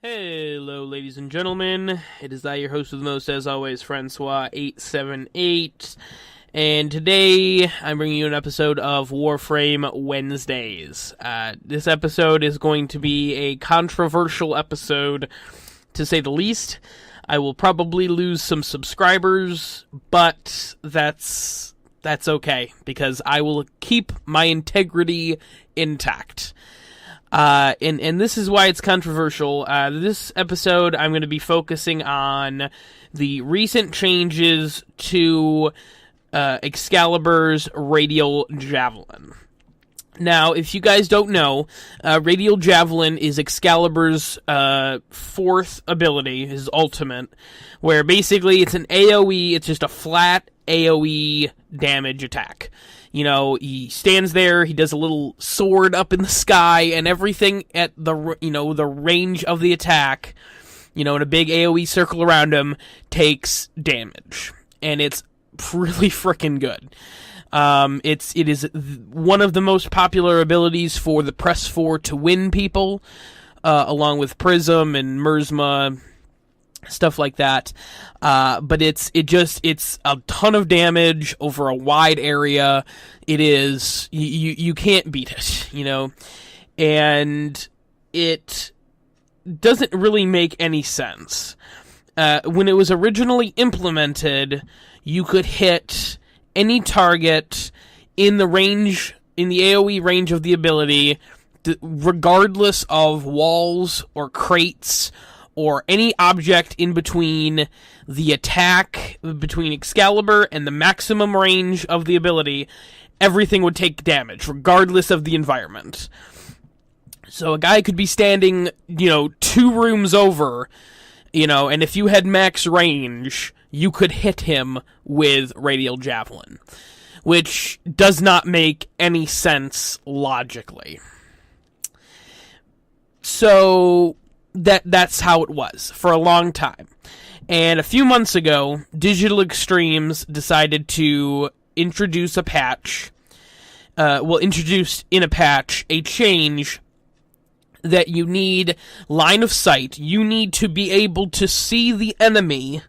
Hello, ladies and gentlemen. It is I, your host with the most, as always, Francois878. And today, I'm bringing you an episode of Warframe Wednesdays. This episode is going to be a controversial episode, to say the least. I will probably lose some subscribers, but that's okay, because I will keep my integrity intact. And this is why it's controversial. This episode, I'm going to be focusing on the recent changes to Excalibur's Radial Javelin. Now, if you guys don't know, Radial Javelin is Excalibur's fourth ability, his ultimate, where basically it's an AoE, it's just a flat AoE damage attack. You know, he stands there, he does a little sword up in the sky, and everything at the range of the attack, in a big AoE circle around him, takes damage. And it's really freaking good. It is one of the most popular abilities for the Press 4 to win people, along with Prism and Mersma, stuff like that. But it's a ton of damage over a wide area. It is, you can't beat it, and it doesn't really make any sense. When it was originally implemented, you could hit any target in the AoE range of the ability, regardless of walls or crates or any object in between the attack, between Excalibur and the maximum range of the ability. Everything would take damage, regardless of the environment. So a guy could be standing, 2 rooms over, and if you had max range, you could hit him with Radial Javelin, which does not make any sense logically. So that's how it was for a long time. And a few months ago, Digital Extremes decided to introduce a patch, introduced in a patch a change that you need line of sight. You need to be able to see the enemy.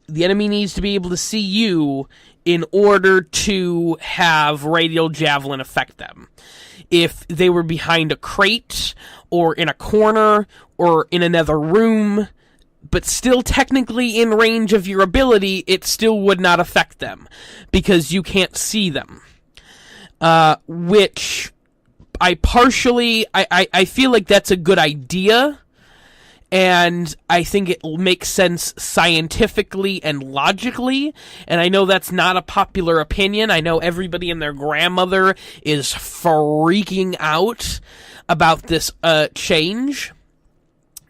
The enemy needs to be able to see you in order to have Radial Javelin affect them. If they were behind a crate, or in a corner, or in another room, but still technically in range of your ability, it still would not affect them, because you can't see them. Which, I feel like that's a good idea, and I think it makes sense scientifically and logically, and I know that's not a popular opinion. I know everybody and their grandmother is freaking out about this change,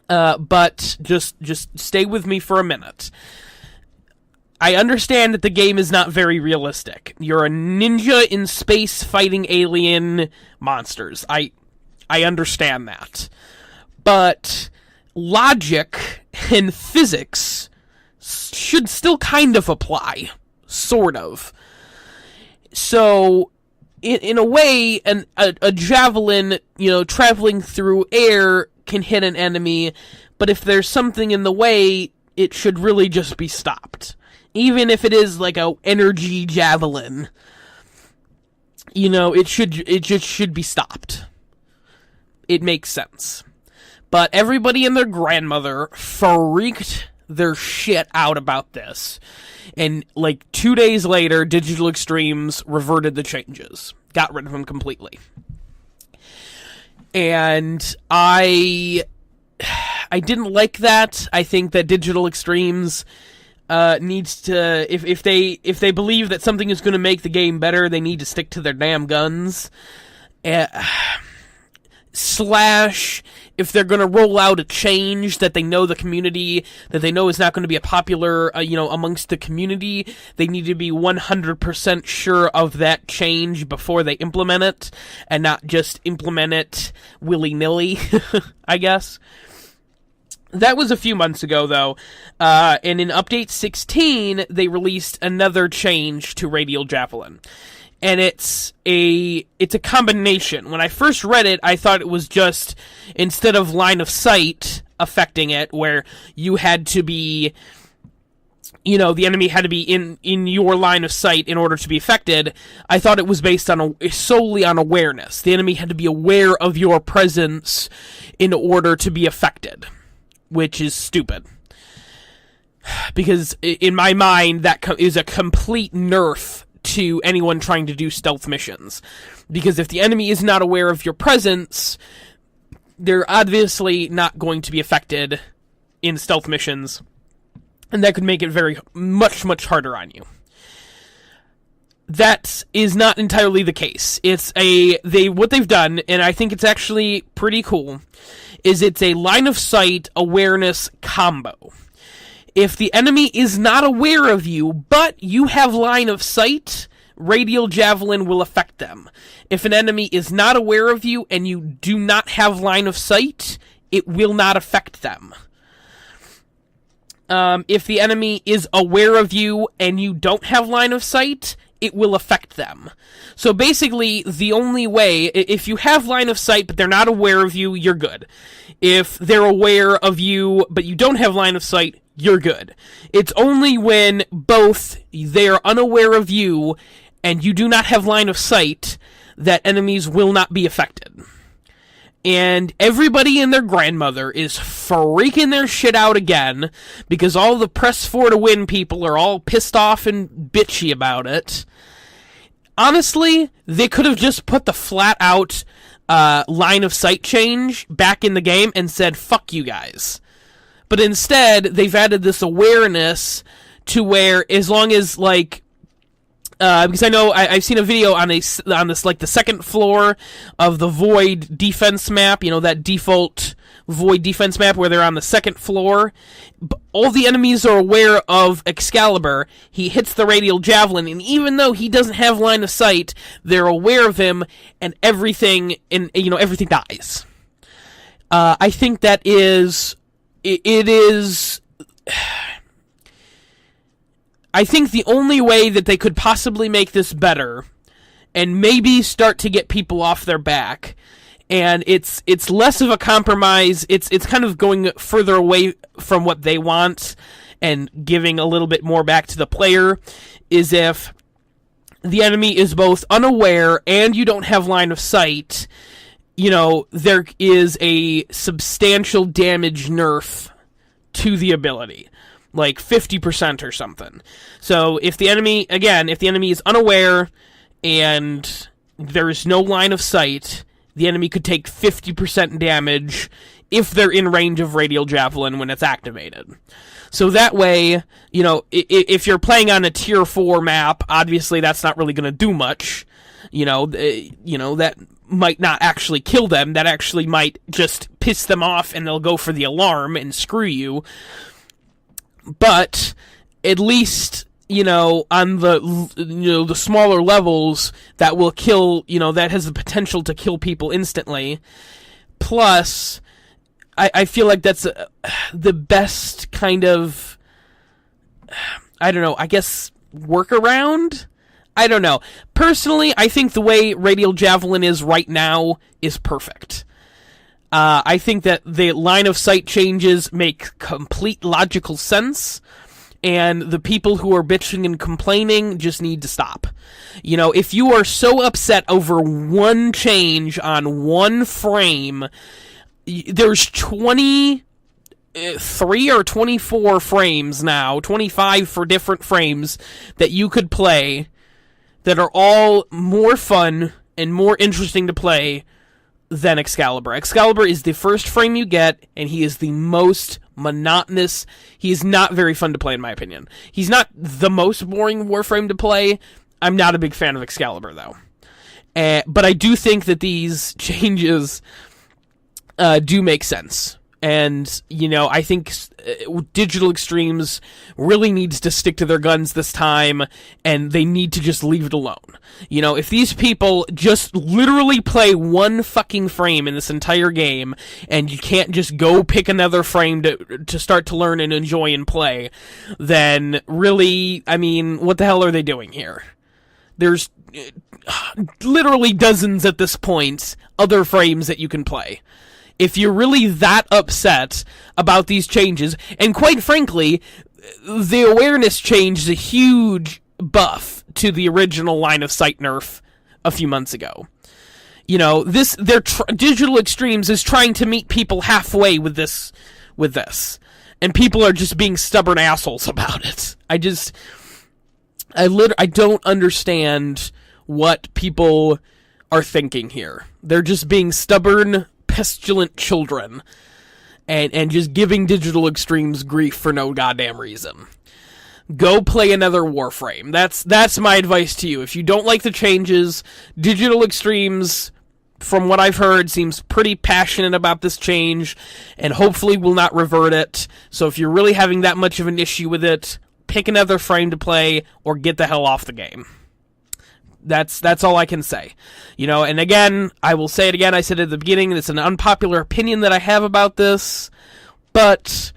but just stay with me for a minute. I understand that the game is not very realistic. You're a ninja in space fighting alien monsters. I understand that. But logic and physics should still kind of apply. Sort of. So, in a way, a javelin, traveling through air can hit an enemy, but if there's something in the way, it should really just be stopped. Even if it is like a energy javelin, it just should be stopped. It makes sense. But everybody and their grandmother freaked their shit out about this. And 2 days later, Digital Extremes reverted the changes. Got rid of them completely. And I didn't like that. I think that Digital Extremes needs to, if they believe that something is going to make the game better, they need to stick to their damn guns. Slash, if they're going to roll out a change that they know the community, that they know is not going to be a popular, amongst the community, they need to be 100% sure of that change before they implement it, and not just implement it willy-nilly, I guess. That was a few months ago, though, and in Update 16, they released another change to Radial Javelin. and it's a combination. When I first read it, I thought it was just, instead of line of sight affecting it, where you had to be, the enemy had to be in your line of sight in order to be affected. I thought it was based on solely on awareness. The enemy had to be aware of your presence in order to be affected, which is stupid. Because in my mind, that is a complete nerf to anyone trying to do stealth missions. Because if the enemy is not aware of your presence, they're obviously not going to be affected in stealth missions. And that could make it very much harder on you. That is not entirely the case. What they've done, and I think it's actually pretty cool, is it's a line of sight awareness combo. If the enemy is not aware of you, but you have line of sight, Radial Javelin will affect them. If an enemy is not aware of you and you do not have line of sight, it will not affect them. If the enemy is aware of you and you don't have line of sight, it will affect them. So basically, the only way, if you have line of sight but they're not aware of you, you're good. If they're aware of you but you don't have line of sight, you're good. It's only when both they're unaware of you and you do not have line of sight that enemies will not be affected. And everybody and their grandmother is freaking their shit out again because all the press for to win people are all pissed off and bitchy about it. Honestly, they could have just put the flat out line of sight change back in the game and said, fuck you guys. But instead, they've added this awareness to where, as long as, because I know I've seen a video on this, the second floor of the Void defense map, that default Void defense map where they're on the second floor. All the enemies are aware of Excalibur. He hits the Radial Javelin, and even though he doesn't have line of sight, they're aware of him, and everything dies. I think that is... It is... I think the only way that they could possibly make this better, and maybe start to get people off their back, and it's less of a compromise, it's kind of going further away from what they want, and giving a little bit more back to the player, is if the enemy is both unaware and you don't have line of sight, there is a substantial damage nerf to the ability. Like 50% or something. So if the enemy is unaware and there's no line of sight, the enemy could take 50% damage if they're in range of Radial Javelin when it's activated. So that way, if you're playing on a tier 4 map, obviously that's not really going to do much. That might not actually kill them. That actually might just piss them off and they'll go for the alarm and screw you. But at least, on the smaller levels, that will kill, that has the potential to kill people instantly. Plus, I feel like that's the best kind of, I guess, workaround? I don't know. Personally, I think the way Radial Javelin is right now is perfect. I think that the line of sight changes make complete logical sense, and the people who are bitching and complaining just need to stop. If you are so upset over one change on one frame, there's 23 or 24 frames now, 25 for different frames that you could play that are all more fun and more interesting to play than Excalibur. Excalibur is the first frame you get, and he is the most monotonous. He is not very fun to play, in my opinion. He's not the most boring Warframe to play. I'm not a big fan of Excalibur, though. But I do think that these changes do make sense. And, I think Digital Extremes really needs to stick to their guns this time, and they need to just leave it alone. If these people just literally play one fucking frame in this entire game, and you can't just go pick another frame to start to learn and enjoy and play, then really, what the hell are they doing here? There's literally dozens at this point other frames that you can play. If you're really that upset about these changes, and quite frankly, the awareness change is a huge buff to the original line of sight nerf a few months ago. You know, Digital Extremes is trying to meet people halfway with this, and people are just being stubborn assholes about it. I don't understand what people are thinking here. They're just being stubborn, pestilent children, and just giving Digital Extremes grief for no goddamn reason. Go play another Warframe. That's my advice to you. If you don't like the changes, Digital Extremes, from what I've heard, seems pretty passionate about this change, and hopefully will not revert it. So if you're really having that much of an issue with it, pick another frame to play, or get the hell off the game. That's all I can say. You know, and again, I will say it again, I said at the beginning, it's an unpopular opinion that I have about this, but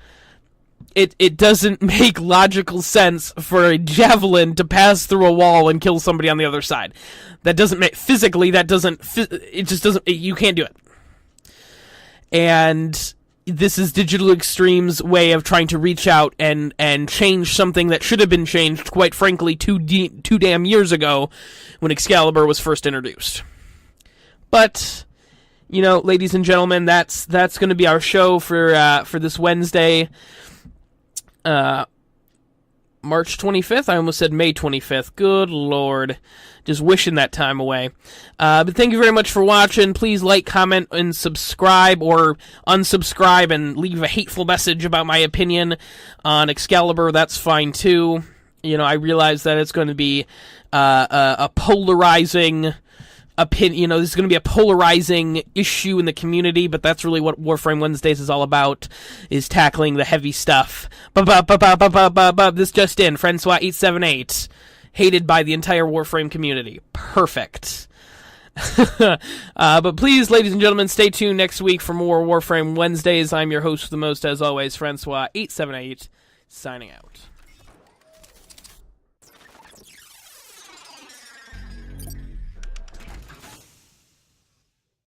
it doesn't make logical sense for a javelin to pass through a wall and kill somebody on the other side. That doesn't make, physically, it just doesn't, you can't do it. And this is Digital Extreme's way of trying to reach out and change something that should have been changed, quite frankly, two damn years ago when Excalibur was first introduced. But, you know, ladies and gentlemen, that's going to be our show for this Wednesday, March 25th. I almost said May 25th. Good Lord. Just wishing that time away. But thank you very much for watching. Please like, comment, and subscribe, or unsubscribe and leave a hateful message about my opinion on Excalibur. That's fine, too. You know, I realize that it's going to be a polarizing opinion. You know, this is going to be a polarizing issue in the community, but that's really what Warframe Wednesdays is all about, is tackling the heavy stuff. This just in, Francois878. Hated by the entire Warframe community. Perfect. But please, ladies and gentlemen, stay tuned next week for more Warframe Wednesdays. I'm your host with the most, as always, Francois878, signing out.